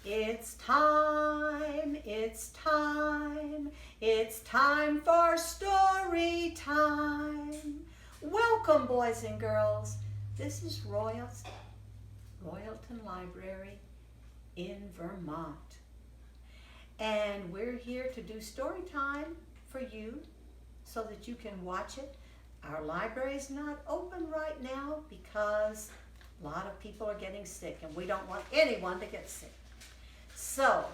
It's time, it's time, it's time for story time. Welcome, boys and girls. This is Royalton Library in Vermont. And we're here to do story time for you so that you can watch it. Our library is not open right now because a lot of people are getting sick and we don't want anyone to get sick. So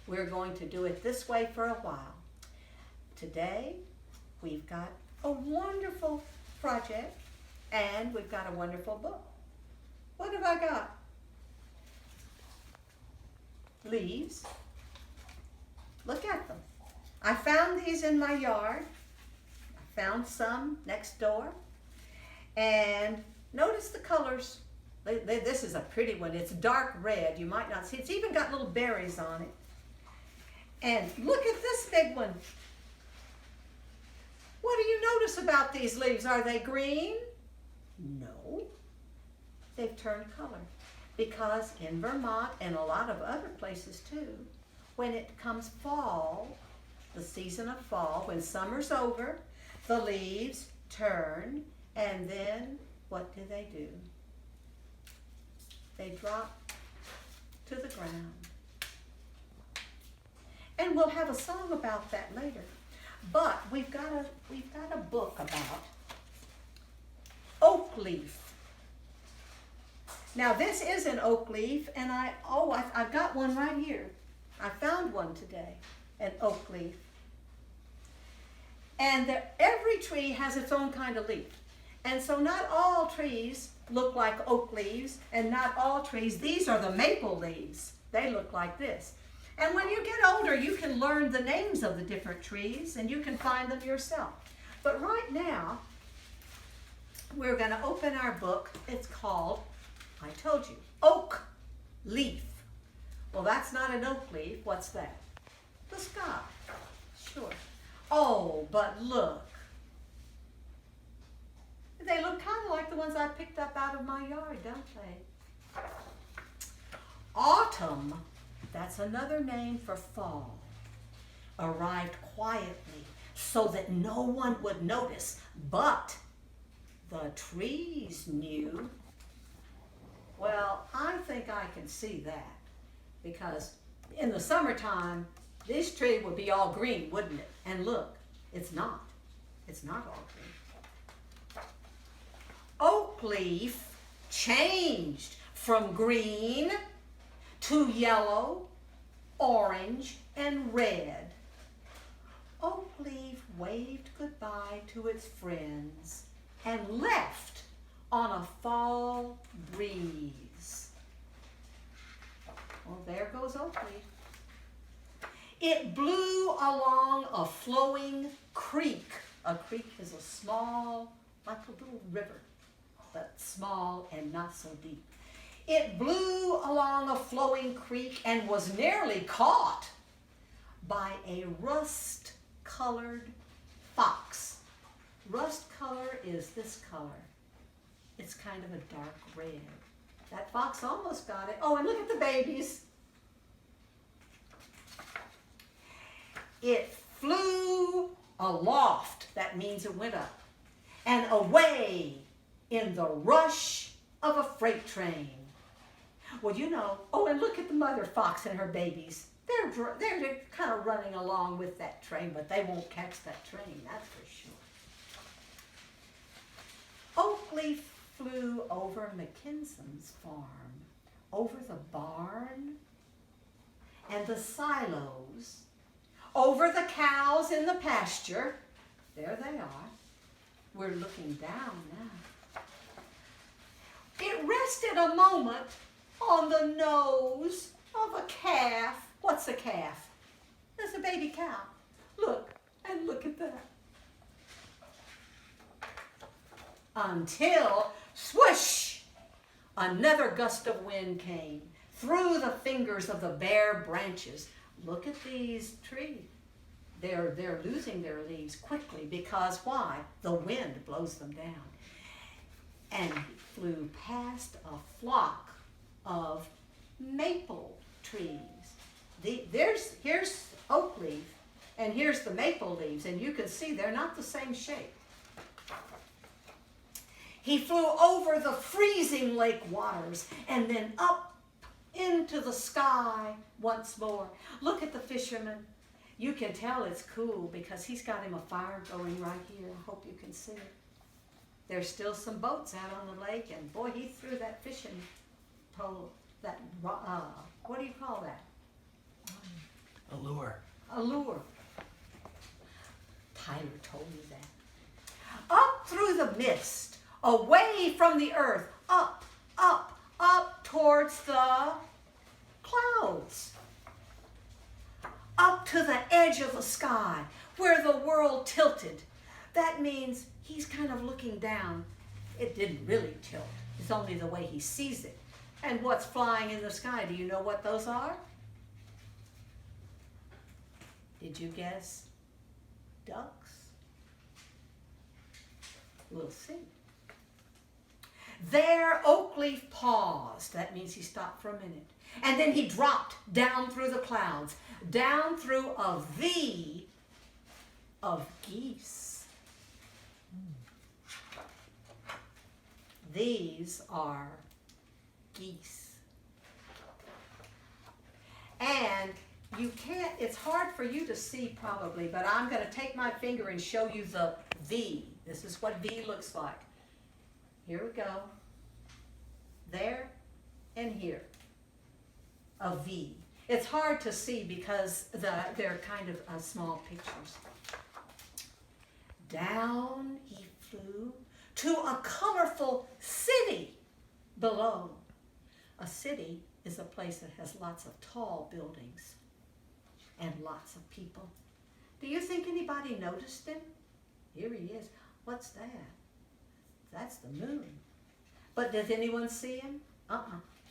we're going to do it this way for a while. Today we've got a wonderful project and we've got a wonderful book. What have I got? Leaves. Look at them. I found these in my yard. I found some next door. And notice the colors. This is a pretty one. It's dark red. You might not see. It's even got little berries on it. And look at this big one. What do you notice about these leaves? Are they green? No. They've turned color. Because in Vermont and a lot of other places too, when it comes fall, the season of fall, when summer's over, the leaves turn, and then what do? They drop to the ground. And we'll have a song about that later. But we've got a book about oak leaf. Now this is an oak leaf, and I've got one right here. I found one today, an oak leaf. And every tree has its own kind of leaf. And so not all trees look like oak leaves, and not all trees, these are the maple leaves. They look like this. And when you get older, you can learn the names of the different trees, and you can find them yourself. But right now, we're going to open our book. It's called, I told you, Oak Leaf. Well, that's not an oak leaf. What's that? The sky. Sure. Oh, but look. They look kind of like the ones I picked up out of my yard, don't they? Autumn, that's another name for fall, arrived quietly so that no one would notice, but the trees knew. Well, I think I can see that because in the summertime, this tree would be all green, wouldn't it? And look, it's not. It's not all green. Oak leaf changed from green to yellow, orange, and red. Oak leaf waved goodbye to its friends and left on a fall breeze. Well, there goes oak leaf. It blew along a flowing creek. A creek is a small, like a little river, but small and not so deep. It blew along a flowing creek and was nearly caught by a rust-colored fox. Rust color is this color. It's kind of a dark red. That fox almost got it. Oh, and look at the babies. It flew aloft. That means it went up. And away in the rush of a freight train. Well, you know, oh, and look at the mother fox and her babies. They're kind of running along with that train, but they won't catch that train, that's for sure. Oak leaf flew over McKinson's farm, over the barn and the silos, over the cows in the pasture. There they are. We're looking down now. It rested a moment on the nose of a calf. What's a calf? There's a baby cow. Look, and look at that. Until, swoosh, another gust of wind came through the fingers of the bare branches. Look at these trees. They're losing their leaves quickly because why? The wind blows them down. And he flew past a flock of maple trees. Here's oak leaf, and here's the maple leaves, and you can see they're not the same shape. He flew over the freezing lake waters and then up into the sky once more. Look at the fisherman. You can tell it's cool because he's got him a fire going right here. I hope you can see it. There's still some boats out on the lake, and boy, he threw that fishing pole, what do you call that? A lure. A lure. Tyler told me that. Up through the mist, away from the earth, up, up, up towards the clouds. Up to the edge of the sky, where the world tilted. That means he's kind of looking down. It didn't really tilt. It's only the way he sees it. And what's flying in the sky? Do you know what those are? Did you guess? Ducks? We'll see. There, Oakleaf paused. That means he stopped for a minute. And then he dropped down through the clouds, down through a V of geese. These are geese. And you can't, it's hard for you to see probably, but I'm going to take my finger and show you the V. This is what V looks like. Here we go. There and here. A V. It's hard to see because they're kind of small pictures. Down he flew to a colorful city below. A city is a place that has lots of tall buildings and lots of people. Do you think anybody noticed him? Here he is. What's that? That's the moon. But does anyone see him?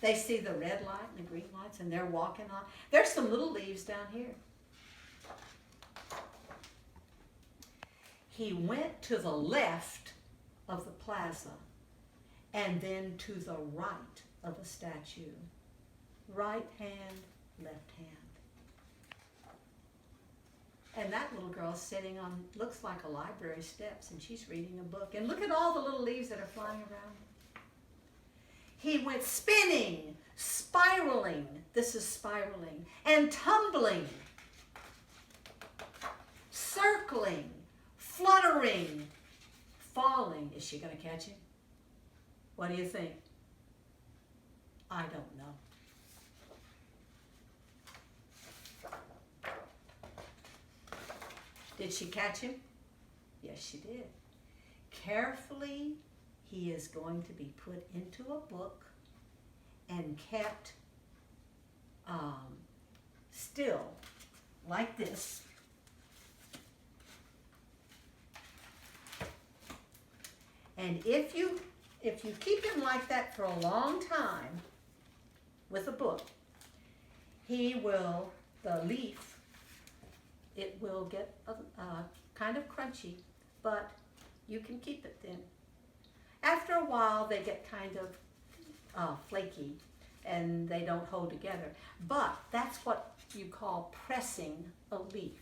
They see the red light and the green lights, and they're walking on. There's some little leaves down here. He went to the left of the plaza and then to the right of the statue. Right hand, left hand. And that little girl's sitting on, looks like a library steps, and she's reading a book. And look at all the little leaves that are flying around. He went spinning, spiraling, this is spiraling, and tumbling, circling, fluttering, falling. Is she going to catch him? What do you think? I don't know. Did she catch him? Yes, she did. Carefully, he is going to be put into a book and kept still like this. And if you keep him like that for a long time with a book, he will, the leaf, it will get kind of crunchy, but you can keep it thin. After a while, they get kind of flaky and they don't hold together. But that's what you call pressing a leaf.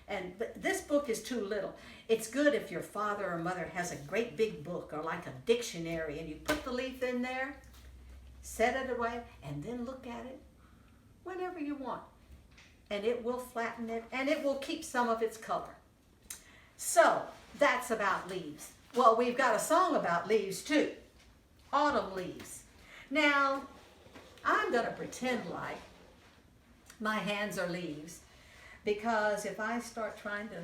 And this book is too little. It's good if your father or mother has a great big book or like a dictionary and you put the leaf in there, set it away, and then look at it whenever you want. And it will flatten it and it will keep some of its color. So that's about leaves. Well, we've got a song about leaves too. Autumn leaves. Now, I'm going to pretend like my hands are leaves, because if I start trying to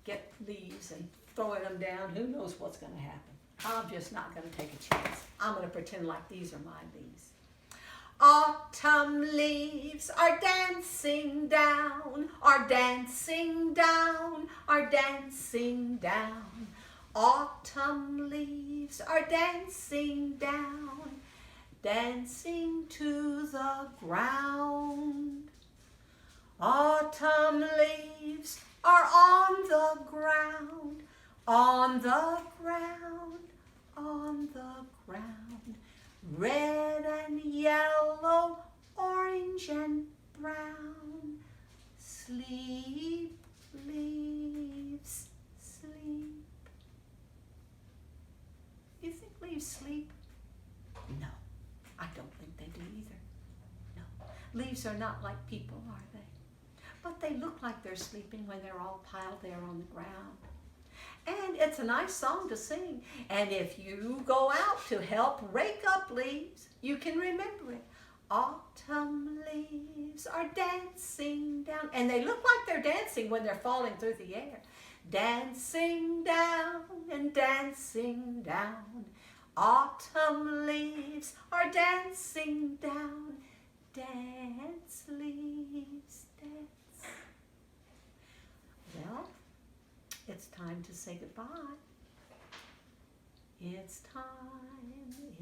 get leaves and throwing them down, who knows what's going to happen. I'm just not going to take a chance. I'm going to pretend like these are my leaves. Autumn leaves are dancing down, are dancing down, are dancing down. Autumn leaves are dancing down, dancing to the ground. Autumn leaves are on the ground, on the ground, on the ground. Red and yellow, orange and Sleep, leaves, sleep. You think leaves sleep? No, I don't think they do either. No, leaves are not like people, are they? But they look like they're sleeping when they're all piled there on the ground. And it's a nice song to sing. And if you go out to help rake up leaves, you can remember it. Autumn leaves are dancing down. And they look like they're dancing when they're falling through the air. Dancing down and dancing down. Autumn leaves are dancing down. Dance, leaves, dance. Well, it's time to say goodbye. It's time,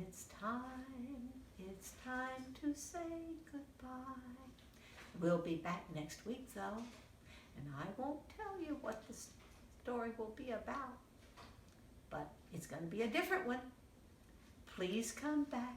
it's time, it's time to say goodbye. We'll be back next week though, and I won't tell you what the story will be about, but it's going to be a different one. Please come back.